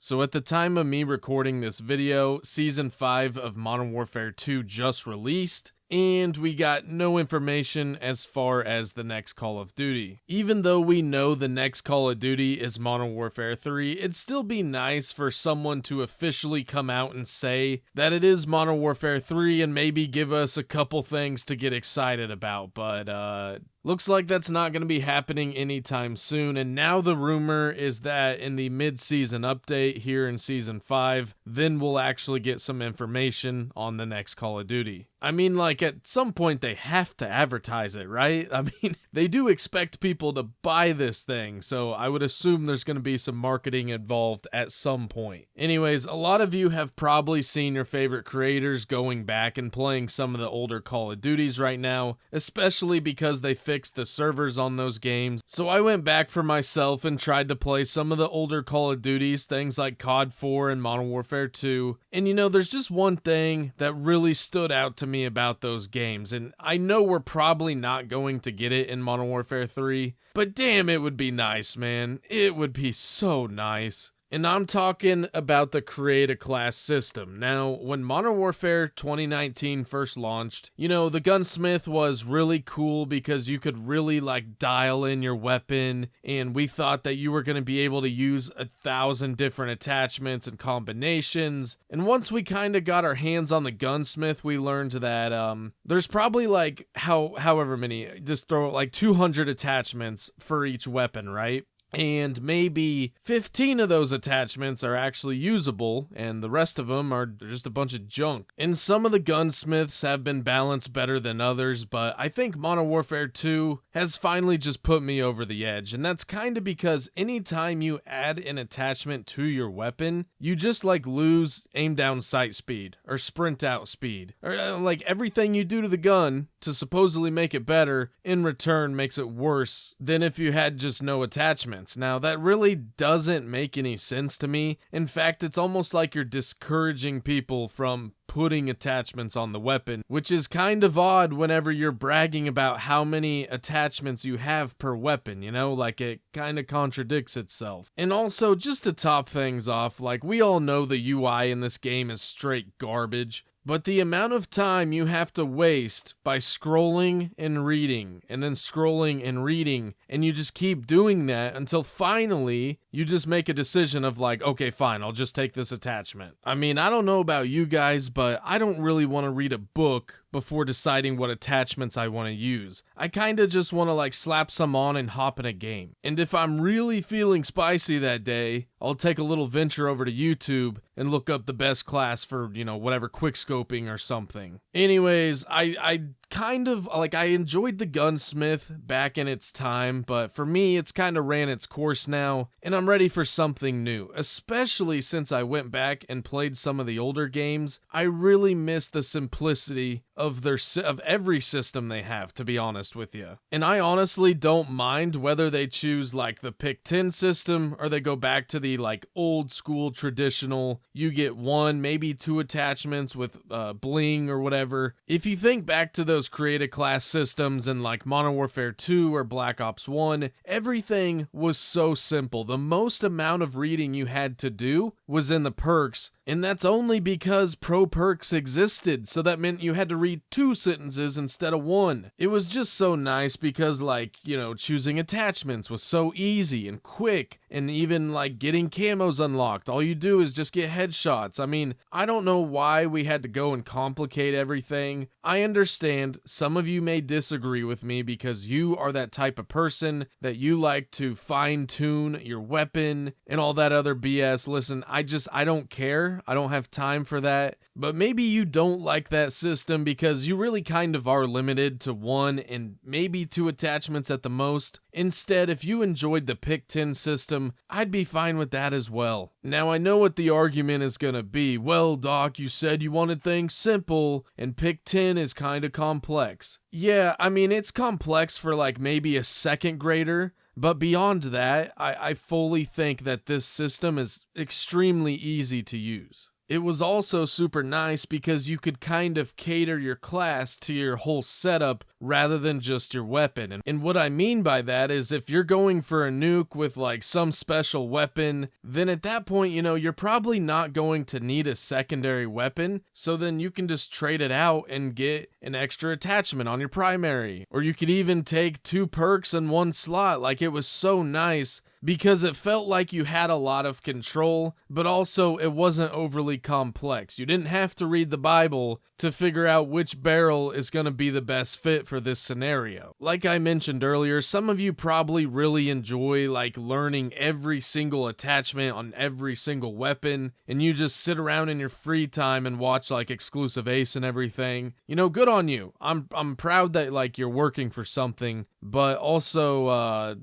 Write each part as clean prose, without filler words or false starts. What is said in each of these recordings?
So at the time of me recording this video, Season 5 of Modern Warfare 2 just released, and we got no information as far as the next Call of Duty. Even though we know the next Call of Duty is Modern Warfare 3, it'd still be nice for someone to officially come out and say that it is Modern Warfare 3 and maybe give us a couple things to get excited about, but looks like that's not going to be happening anytime soon, and now the rumor is that in the mid-season update here in Season 5, then we'll actually get some information on the next Call of Duty. I mean, like, at some point they have to advertise it, right? I mean, they do expect people to buy this thing, so I would assume there's going to be some marketing involved at some point. Anyways, a lot of you have probably seen your favorite creators going back and playing some of the older Call of Duties right now, especially because they fixed the servers on those games. So I went back for myself and tried to play some of the older Call of Duties, things like COD 4 and Modern Warfare 2. And you know, there's just one thing that really stood out to me about those games, and I know we're probably not going to get it in Modern Warfare 3, but damn, it would be nice, man. It would be so nice. And I'm talking about the Create a Class system. Now, when Modern Warfare 2019 first launched, you know, the Gunsmith was really cool because you could really like dial in your weapon, and we thought that you were going to be able to use 1,000 different attachments and combinations. And once we kind of got our hands on the Gunsmith, we learned that there's probably like however many, just throw like 200 attachments for each weapon, right? And maybe 15 of those attachments are actually usable, and the rest of them are just a bunch of junk. And some of the gunsmiths have been balanced better than others, but I think Modern Warfare 2 has finally just put me over the edge, and that's kind of because anytime you add an attachment to your weapon, you just like lose aim down sight speed, or sprint out speed, or like everything you do to the gun to supposedly make it better, in return makes it worse than if you had just no attachment. Now, that really doesn't make any sense to me. In fact, it's almost like you're discouraging people from putting attachments on the weapon, which is kind of odd whenever you're bragging about how many attachments you have per weapon, you know, like it kind of contradicts itself. And also, just to top things off, like we all know the UI in this game is straight garbage, but the amount of time you have to waste by scrolling and reading, and then scrolling and reading, and you just keep doing that until finally you just make a decision of like, okay, fine, I'll just take this attachment. I mean, I don't know about you guys, but I don't really want to read a book before deciding what attachments I want to use. I kind of just want to like slap some on and hop in a game. And if I'm really feeling spicy that day, I'll take a little venture over to YouTube and look up the best class for, you know, whatever quickscoping or something. Anyways, I kind of like, I enjoyed the Gunsmith back in its time, but for me it's kind of ran its course now, and I'm ready for something new, especially since I went back and played some of the older games. I really miss the simplicity of every system they have, to be honest with you. And I honestly don't mind whether they choose like the pick 10 system or they go back to the like old school traditional, you get one, maybe two attachments with bling or whatever. If you think back to those Create a Class systems in like Modern Warfare 2 or Black Ops 1, everything was so simple. The most amount of reading you had to do was in the perks, and that's only because pro perks existed, so that meant you had to read 2 sentences instead of 1. It was just so nice because, like, you know, choosing attachments was so easy and quick, and even like getting camos unlocked, all you do is just get headshots. I mean, I don't know why we had to go and complicate everything. I understand some of you may disagree with me because you are that type of person that you like to fine-tune your weapon and all that other BS. Listen, I don't care. I don't have time for that. But maybe you don't like that system because you really kind of are limited to 1 and maybe 2 attachments at the most. Instead, if you enjoyed the pick 10 system, I'd be fine with that as well. Now, I know what the argument is gonna be. Well, Doc, you said you wanted things simple, and pick 10 is kinda complex. Yeah, I mean, it's complex for like maybe a second grader, but beyond that, I fully think that this system is extremely easy to use. It was also super nice because you could kind of cater your class to your whole setup rather than just your weapon. And what I mean by that is if you're going for a nuke with like some special weapon, then at that point, you know, you're probably not going to need a secondary weapon. So then you can just trade it out and get an extra attachment on your primary. Or you could even take 2 perks in 1 slot. Like, it was so nice because it felt like you had a lot of control, but also it wasn't overly complex. You didn't have to read the Bible to figure out which barrel is going to be the best fit for this scenario. Like I mentioned earlier, some of you probably really enjoy like learning every single attachment on every single weapon, and you just sit around in your free time and watch like exclusive ace and everything. You know, good on you. I'm proud that like you're working for something, but also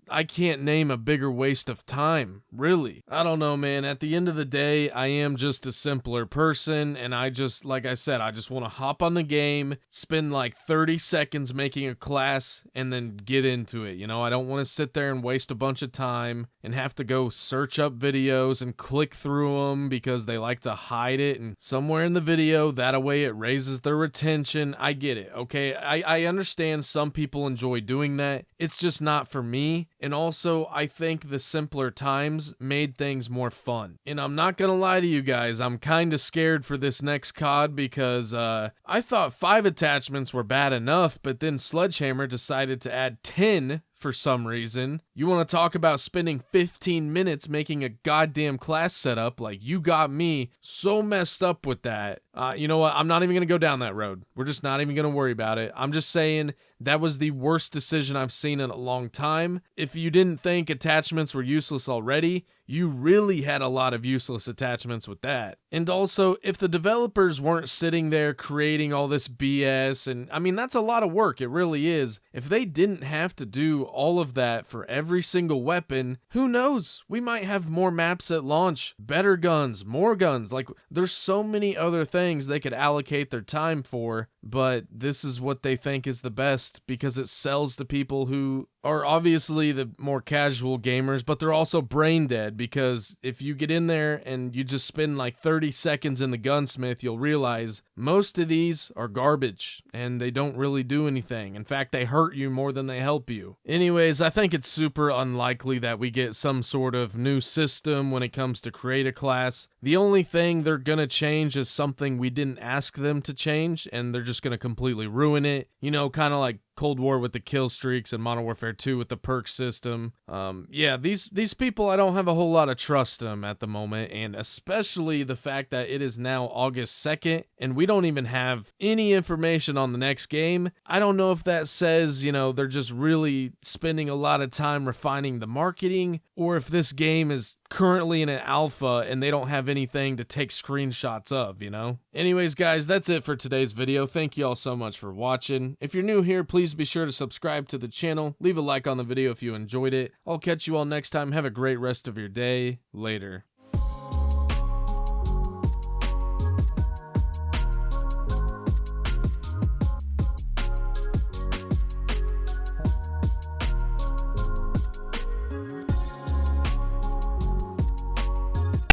I can't name a bigger waste of time, really. I don't know, man. At the end of the day, I am just a simpler person, and I just, like I said, I just want to hop on the game, spend like 30 seconds making a class, and then get into it. You know, I don't want to sit there and waste a bunch of time and have to go search up videos and click through them because they like to hide it and somewhere in the video, that way it raises their retention. I get it, okay? I understand some people enjoy doing that. It's just not for me. And also, I think the simpler times made things more fun. And I'm not gonna lie to you guys, I'm kinda scared for this next COD because I thought 5 attachments were bad enough, but then Sledgehammer decided to add 10 for some reason. You want to talk about spending 15 minutes making a goddamn class setup? Like, you got me so messed up with that. You know what? I'm not even going to go down that road. We're just not even going to worry about it. I'm just saying that was the worst decision I've seen in a long time. If you didn't think attachments were useless already, you really had a lot of useless attachments with that. And also, if the developers weren't sitting there creating all this BS, and I mean, that's a lot of work, it really is. If they didn't have to do all of that for every single weapon, who knows? We might have more maps at launch, better guns, more guns. Like, there's so many other things they could allocate their time for, but this is what they think is the best because it sells to people who are obviously the more casual gamers, but they're also brain dead because if you get in there and you just spend like 30 seconds in the Gunsmith, you'll realize most of these are garbage and they don't really do anything. In fact, they hurt you more than they help you. Anyways, I think it's super unlikely that we get some sort of new system when it comes to create a class. The only thing they're gonna change is something we didn't ask them to change, and they're just gonna completely ruin it. You know, kind of like Cold War with the kill streaks and Modern Warfare 2 with the perk system. Yeah, these people, I don't have a whole lot of trust in them at the moment, and especially the fact that it is now August 2nd, and we don't even have any information on the next game. I don't know if that says, you know, they're just really spending a lot of time refining the marketing, or if this game is currently in an alpha and they don't have anything to take screenshots of, you know? Anyways, guys, that's it for today's video. Thank you all so much for watching. If you're new here, please be sure to subscribe to the channel. Leave a like on the video if you enjoyed it. I'll catch you all next time. Have a great rest of your day. Later.